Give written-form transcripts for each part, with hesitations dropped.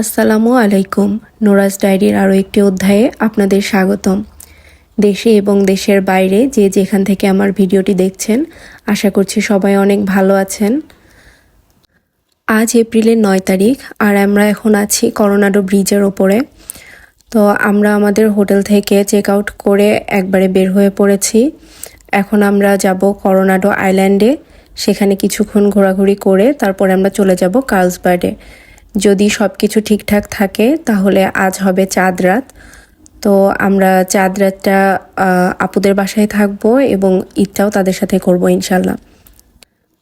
আসসালামু আলাইকুম। নোরাজ ডায়েরির আরও একটি অধ্যায়ে আপনাদের স্বাগতম। দেশে এবং দেশের বাইরে যে যেখান থেকে আমার ভিডিওটি দেখছেন, আশা করছি সবাই অনেক ভালো আছেন। আজ এপ্রিলের 9 তারিখ আর আমরা এখন আছি করোনাডো ব্রিজের ওপরে। তো আমরা আমাদের হোটেল থেকে চেক আউট করে একবারে বের হয়ে পড়েছি। এখন আমরা যাব করোনাডো আইল্যান্ডে, সেখানে কিছুক্ষণ ঘোরাঘুরি করে তারপরে আমরা চলে যাব কার্লসবাডে। যদি সব কিছু ঠিকঠাক থাকে তাহলে আজ হবে চাঁদ রাত। তো আমরা চাঁদ রাতটা আপুদের বাসায় থাকবো এবং ঈদটাও তাদের সাথে করবো ইনশাল্লাহ।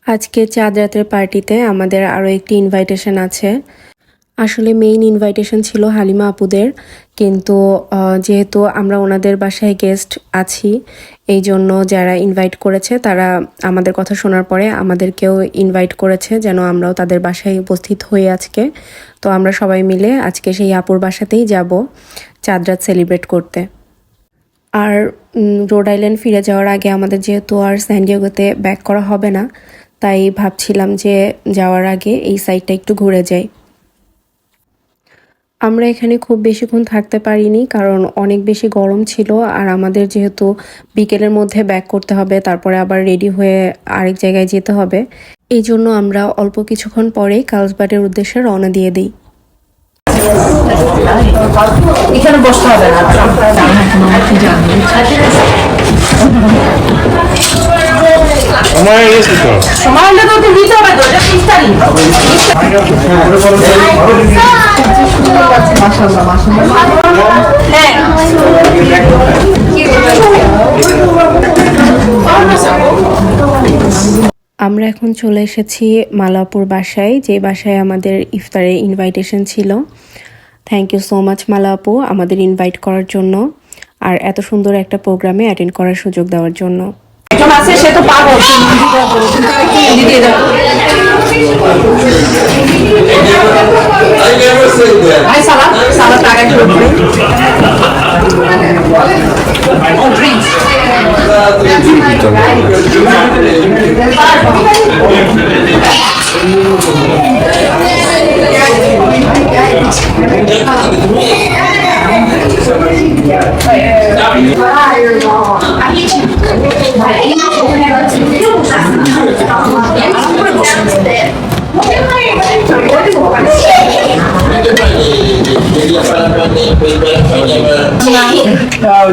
আজকে চাঁদ রাতের পার্টিতে আমাদের আরও একটি ইনভাইটেশন আছে। আসলে মেইন ইনভাইটেশন ছিল হালিমা আপুদের, কিন্তু যেহেতু আমরা ওনাদের বাসায় গেস্ট আছি, এই জন্য যারা ইনভাইট করেছে তারা আমাদের কথা শোনার পরে আমাদেরকেও ইনভাইট করেছে যেন আমরাও তাদের বাসায় উপস্থিত হই আজকে। তো আমরা সবাই মিলে আজকে সেই আপুর বাসাতেই যাব চাঁদ রাত সেলিব্রেট করতে। আর রোড আইল্যান্ড ফিরে যাওয়ার আগে আমাদের যেহেতু আর স্যান ডিয়েগোতে ব্যাক করা হবে না, তাই ভাবছিলাম যে যাওয়ার আগে এই সাইডটা একটু ঘুরে যাই। আমরা এখানে খুব বেশিক্ষণ থাকতে পারিনি, কারণ অনেক বেশি গরম ছিল আর আমাদের যেহেতু বিকেলের মধ্যে ব্যাক করতে হবে, তারপরে আবার রেডি হয়ে আরেক জায়গায় যেতে হবে, এই জন্য আমরা অল্প কিছুক্ষণ পরেই কার্লসবাডের উদ্দেশ্যে রওনা দিয়ে দিই। এখানে বসতে হবে না, সময় হলে তো দিতে হবে তো, এটা 30 তারিখ। মাশাআল্লাহ মাশাআল্লাহ। হ্যাঁ, আমরা এখন চলে এসেছি মালাপুর বাসায়, যে বাসায় আমাদের ইফতারের ইনভাইটেশন ছিল। থ্যাংক ইউ সো মাচ মালা আপু আমাদের ইনভাইট করার জন্য আর এত সুন্দর একটা প্রোগ্রামে অ্যাটেন্ড করার সুযোগ দেওয়ার জন্য। একজন আছে সে তো পাগল,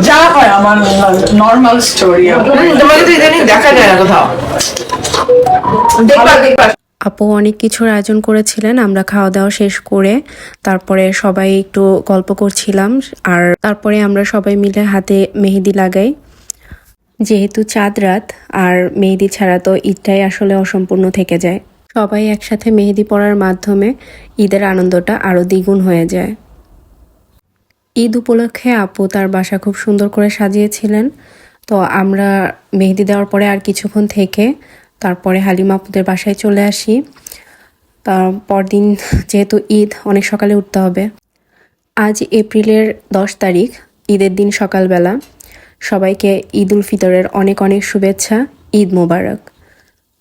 যা হয় আমার নর্মাল স্টোরি। তোমাকে তো ইদানিং দেখা যায় না কোথাও, দেখবা দেখবা। আপু অনেক কিছুর আয়োজন করেছিলেন। আমরা খাওয়া দাওয়া শেষ করে তারপরে সবাই একটু গল্প করছিলাম আর তারপরে আমরা সবাই মিলে হাতে মেহেদি লাগাই। যেহেতু চাঁদ রাত আর মেহেদি ছাড়া তো ঈদটাই আসলে অসম্পূর্ণ থেকে যায়। সবাই একসাথে মেহেদি পরার মাধ্যমে ঈদের আনন্দটা আরও দ্বিগুণ হয়ে যায়। ঈদ উপলক্ষে আপু তার বাসা খুব সুন্দর করে সাজিয়েছিলেন। তো আমরা মেহেদি দেওয়ার পরে আর কিছুক্ষণ থেকে তারপরে হালিমা আপুদের বাসায় চলে আসি। তারপর দিন যেহেতু ঈদ, অনেক সকালে উঠতে হবে। আজ এপ্রিলের 10 তারিখ, ঈদের দিন সকালবেলা। সবাইকে ঈদ উল ফিতরের অনেক অনেক শুভেচ্ছা। ঈদ মোবারক।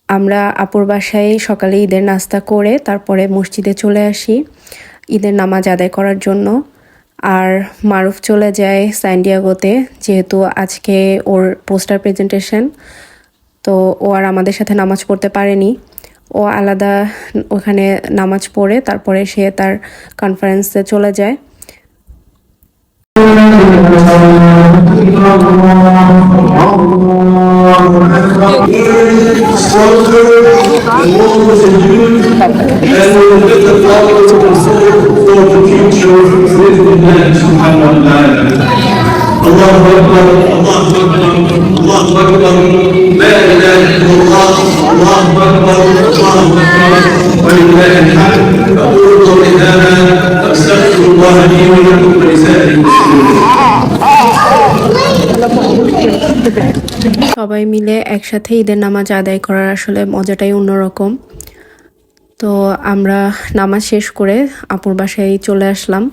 আমরা আপুর বাসায় সকালে ঈদের নাস্তা করে তারপরে মসজিদে চলে আসি ঈদের নামাজ আদায় করার জন্য। আর মারুফ চলে যায় স্যান ডিয়েগোতে, যেহেতু আজকে ওর পোস্টার প্রেজেন্টেশন। তো ও আর আমাদের সাথে নামাজ পড়তে পারেনি, ও আলাদা ওখানে নামাজ পড়ে তারপরে সে তার কনফারেন্সে চলে যায়। الله أكبر الله أكبر الله أكبر لا إله إلا الله الله أكبر الله أكبر ولله الحمد أقول قولي هذا أستغفر الله لي ولكم ولسائر المسلمين. সবাই মিলে একসাথে ঈদের নামাজ আদায় করার আসলে মজাটাই অন্যরকম। তো আমরা নামাজ শেষ করে আপুর বাসায় চলে আসলাম।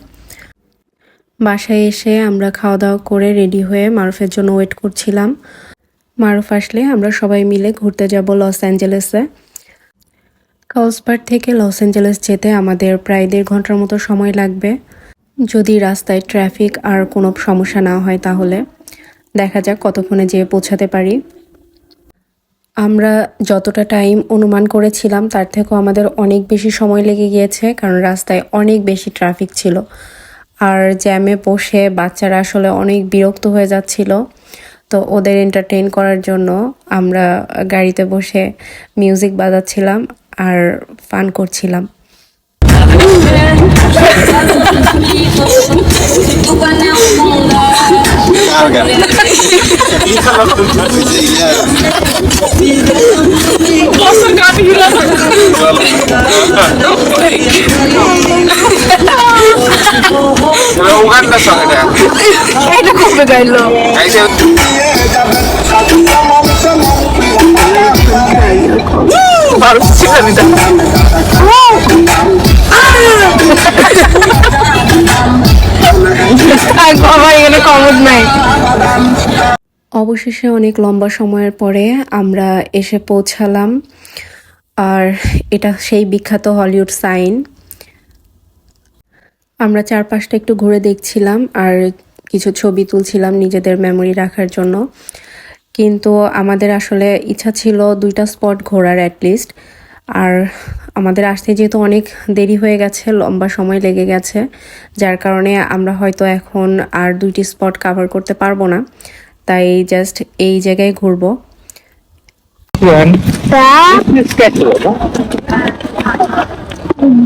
বাসায় এসে আমরা খাওয়া দাওয়া করে রেডি হয়ে মারুফের জন্য ওয়েট করছিলাম। মারুফ আসলে আমরা সবাই মিলে ঘুরতে যাব লস অ্যাঞ্জেলেসে। কার্লসবার্গ থেকে লস অ্যাঞ্জেলেস যেতে আমাদের প্রায় 1.5 ঘন্টার মতো সময় লাগবে, যদি রাস্তায় ট্রাফিক আর কোনো সমস্যা না হয়। তাহলে দেখা যাক কতক্ষণে যেয়ে পৌঁছাতে পারি। আমরা যতটা টাইম অনুমান করেছিলাম তার থেকেও আমাদের অনেক বেশি সময় লেগে গিয়েছে, কারণ রাস্তায় অনেক বেশি ট্রাফিক ছিল আর জ্যামে বসে বাচ্চারা আসলে অনেক বিরক্ত হয়ে যাচ্ছিল। তো ওদের এন্টারটেইন করার জন্য আমরা গাড়িতে বসে মিউজিক বাজাচ্ছিলাম আর ফান করছিলাম। Uganda song এটা খুব গাইলো। এখানে কমন নাই। অবশেষে অনেক লম্বা সময়ের পরে আমরা এসে পৌঁছালাম, আর এটা সেই বিখ্যাত হলিউড সাইন। আমরা চারপাশটা একটু ঘুরে দেখছিলাম আর কিছু ছবি তুলছিলাম নিজেদের মেমোরি রাখার জন্য। কিন্তু আমাদের আসলে ইচ্ছা ছিল 2টা স্পট ঘোরার অ্যাটলিস্ট, আর আমাদের আসতে যেহেতু অনেক দেরি হয়ে গেছে, লম্বা সময় লেগে গেছে, যার কারণে আমরা হয়তো এখন আর 2টি স্পট কভার করতে পারবো না, তাই জাস্ট এই জায়গায় ঘুরবো।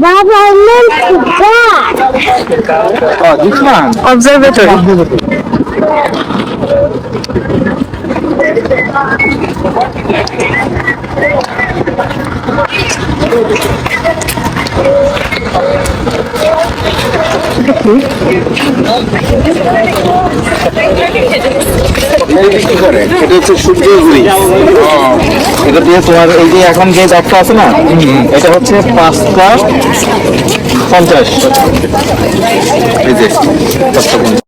Baba, I meant that. Oh, this one? Observatory. কি করে? এটা হচ্ছে সূর্যগুড়ি। এটা দিয়ে তোমার এই যে এখন যে একটা আছে না, এটা হচ্ছে 5:50। এই যে 5:50।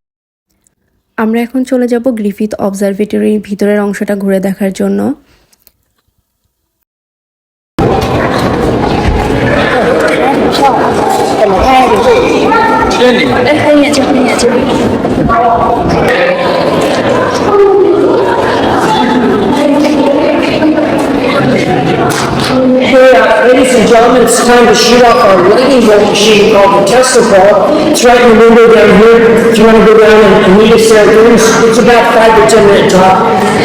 আমরা এখন চলে যাব গ্রিফিথ অবজারভেটরির ভিতরের অংশটা ঘুরে দেখার জন্য। Ladies and gentlemen, it's time to shoot off our lightning bolt machine called the Tesla ball. It's right in the window down here. If you want to go down and meet us there, it's about 5 to 10 minute drop.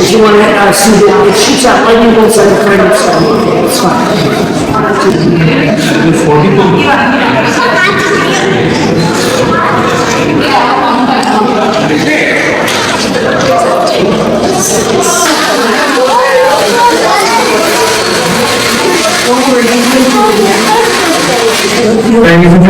If you want to see that, it shoots out lightning bolts on the front of the It's fine. Ladies and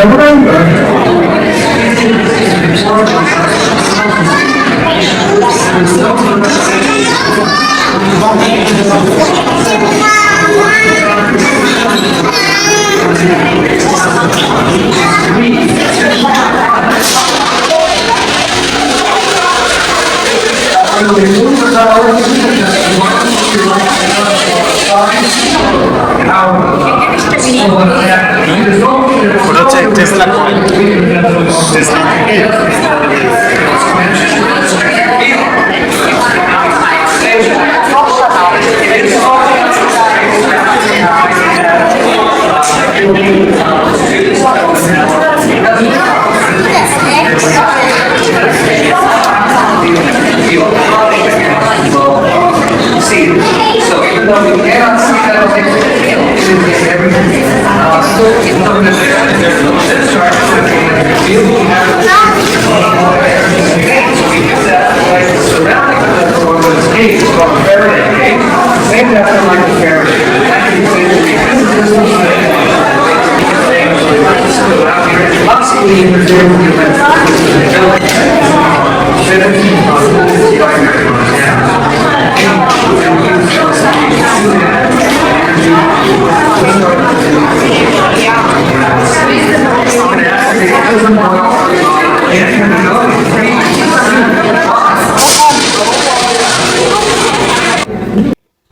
ওটা হচ্ছে Tesla coil.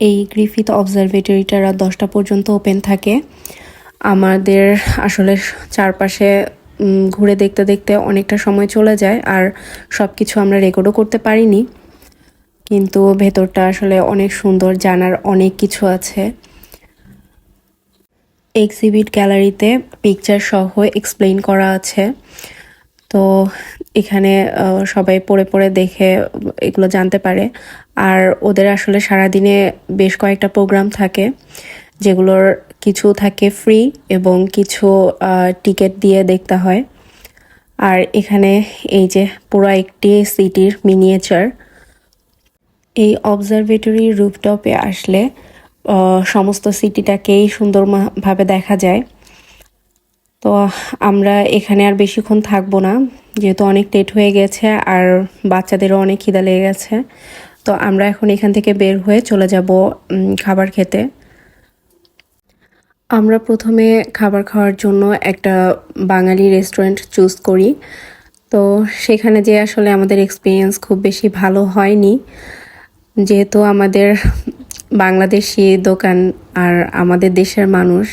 এই Griffith অবজারভেটরিটা রাত 10টা পর্যন্ত open থাকে, আমাদের আসলে চারপাশে ঘুরে দেখতে দেখতে অনেকটা সময় চলে যায়, আর সব কিছু আমরা রেকর্ডও করতে পারিনি। কিন্তু ভেতরটা আসলে অনেক সুন্দর, জানার অনেক কিছু আছে। এক্সিবিট গ্যালারিতে পিকচার সহ এক্সপ্লেইন করা আছে, তো এখানে সবাই পড়ে পড়ে দেখে এগুলো জানতে পারে। আর ওদের আসলে সারাদিনে বেশ কয়েকটা প্রোগ্রাম থাকে, যেগুলোর কিছু থাকে ফ্রি এবং কিছু টিকিট দিয়ে দেখতে হয়। আর এখানে এই যে পুরো একটি সিটির মিনিয়েচার। এই অবজারভেটরি রুফটপে আসলে সমস্ত সিটিটাকেই সুন্দরভাবে দেখা যায়। তো আমরা এখানে আর বেশিক্ষণ থাকবো না, যেহেতু অনেক লেট হয়ে গেছে আর বাচ্চাদেরও অনেক খিদা লেগে গেছে। তো আমরা এখন এখান থেকে বের হয়ে চলে যাব খাবার খেতে। আমরা প্রথমে খাবার খাওয়ার জন্য একটা বাঙালি রেস্টুরেন্ট চুজ করি। তো সেখানে যে আসলে আমাদের এক্সপিরিয়েন্স খুব বেশি ভালো হয়নি, যেহেতু আমাদের বাংলাদেশি দোকান আর আমাদের দেশের মানুষ,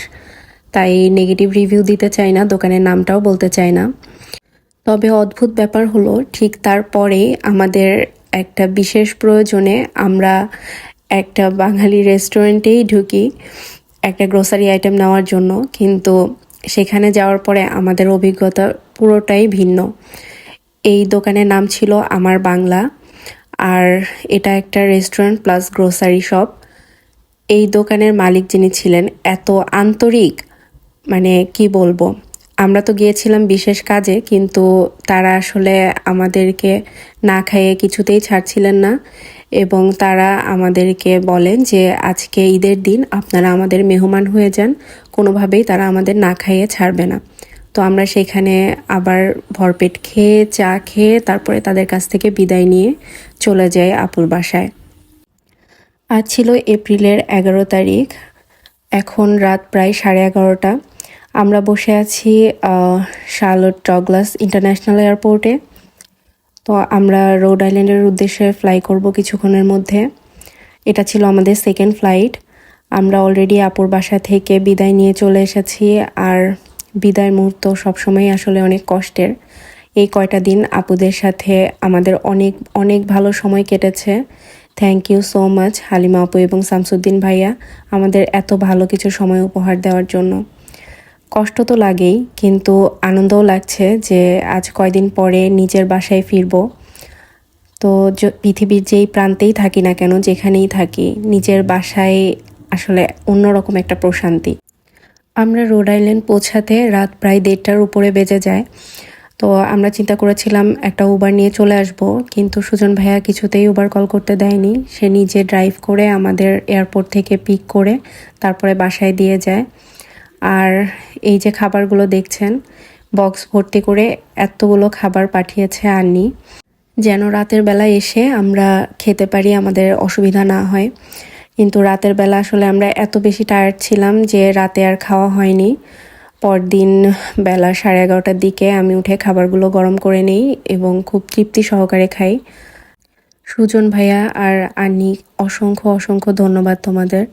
তাই নেগেটিভ রিভিউ দিতে চাই না, দোকানের নামটাও বলতে চাই না। তবে অদ্ভুত ব্যাপার হলো, ঠিক তারপরে আমাদের একটা বিশেষ প্রয়োজনে আমরা একটা বাঙালি রেস্টুরেন্টেই ঢুকি একটা গ্রোসারি আইটেম নেওয়ার জন্য, কিন্তু সেখানে যাওয়ার পরে আমাদের অভিজ্ঞতা পুরোটাই ভিন্ন। এই দোকানের নাম ছিল আমার বাংলা, আর এটা একটা রেস্টুরেন্ট প্লাস গ্রোসারি শপ। এই দোকানের মালিক যিনি ছিলেন এত আন্তরিক, মানে কি বলবো, আমরা তো গিয়েছিলাম বিশেষ কাজে, কিন্তু তারা আসলে আমাদেরকে না খাইয়ে কিছুতেই ছাড়ছিলেন না, এবং তারা আমাদেরকে বলেন যে আজকে ঈদের দিন আপনারা আমাদের মেহমান হয়ে যান, কোনোভাবেই তারা আমাদের না খাইয়ে ছাড়বে না। তো আমরা সেখানে আবার ভরপেট খেয়ে চা খেয়ে তারপরে তাদের কাছ থেকে বিদায় নিয়ে চলে যাই আপুর বাসায়। আজ ছিল এপ্রিলের 11 তারিখ, এখন রাত প্রায় 11:30। আমরা বসে আছি শার্লট ডগলাস ইন্টারন্যাশনাল এয়ারপোর্টে। তো আমরা রোড আইল্যান্ডের উদ্দেশ্যে ফ্লাই করব কিছুক্ষণের মধ্যে। এটা ছিল আমাদের সেকেন্ড ফ্লাইট। আমরা অলরেডি আপুর বাসা থেকে বিদায় নিয়ে চলে এসেছি, আর বিদায় মুহূর্ত সবসময় আসলে অনেক কষ্টের। এই কয়টা দিন আপুদের সাথে আমাদের অনেক অনেক ভালো সময় কেটেছে। Thank you so much Halima আপু এবং শামসুদ্দিন ভাইয়া আমাদের এত ভালো কিছু সময় উপহার দেওয়ার জন্য। কষ্ট তো লাগেই, কিন্তু আনন্দও লাগছে যে আজ কয়দিন পরে নিজের বাসায় ফিরবো। তো পৃথিবীর যেই প্রান্তেই থাকি না কেন, যেখানেই থাকি, নিজের বাসায় আসলে অন্যরকম একটা প্রশান্তি। আমরা রোড আইল্যান্ড পৌঁছাতে রাত প্রায় 1:30টার উপরে বেজে যায়। তো আমরা চিন্তা করেছিলাম একটা উবার নিয়ে চলে আসব, কিন্তু সুজন ভাইয়া কিছুতেই উবার কল করতে দেয়নি। সে নিজে ড্রাইভ করে আমাদের এয়ারপোর্ট থেকে পিক করে তারপরে বাসায় দিয়ে যায়। আর এই যে খাবারগুলো দেখছেন, বক্স ভর্তি করে এতগুলো খাবার পাঠিয়েছে আন্নি, যেন রাতের বেলা এসে আমরা খেতে পারি, আমাদের অসুবিধা না হয়। কিন্তু রাতের বেলা আসলে আমরা এত বেশি টায়ার্ড ছিলাম যে রাতে আর খাওয়া হয়নি। পরদিন বেলা 11:30টার দিকে আমি উঠে খাবারগুলো গরম করে নিই এবং খুব তৃপ্তি সহকারে খাই। সুজন ভাইয়া আর আন্নি, অসংখ্য অসংখ্য ধন্যবাদ তোমাদের।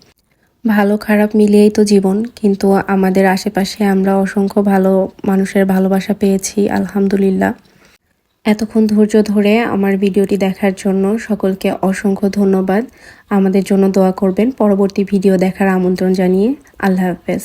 ভালো খারাপ মিলিয়েই তো জীবন, কিন্তু আমাদের আশেপাশে আমরা অসংখ্য ভালো মানুষের ভালোবাসা পেয়েছি, আলহামদুলিল্লাহ। এতক্ষণ ধৈর্য ধরে আমার ভিডিওটি দেখার জন্য সকলকে অসংখ্য ধন্যবাদ। আমাদের জন্য দোয়া করবেন। পরবর্তী ভিডিও দেখার আমন্ত্রণ জানিয়ে আল্লাহ হাফেজ।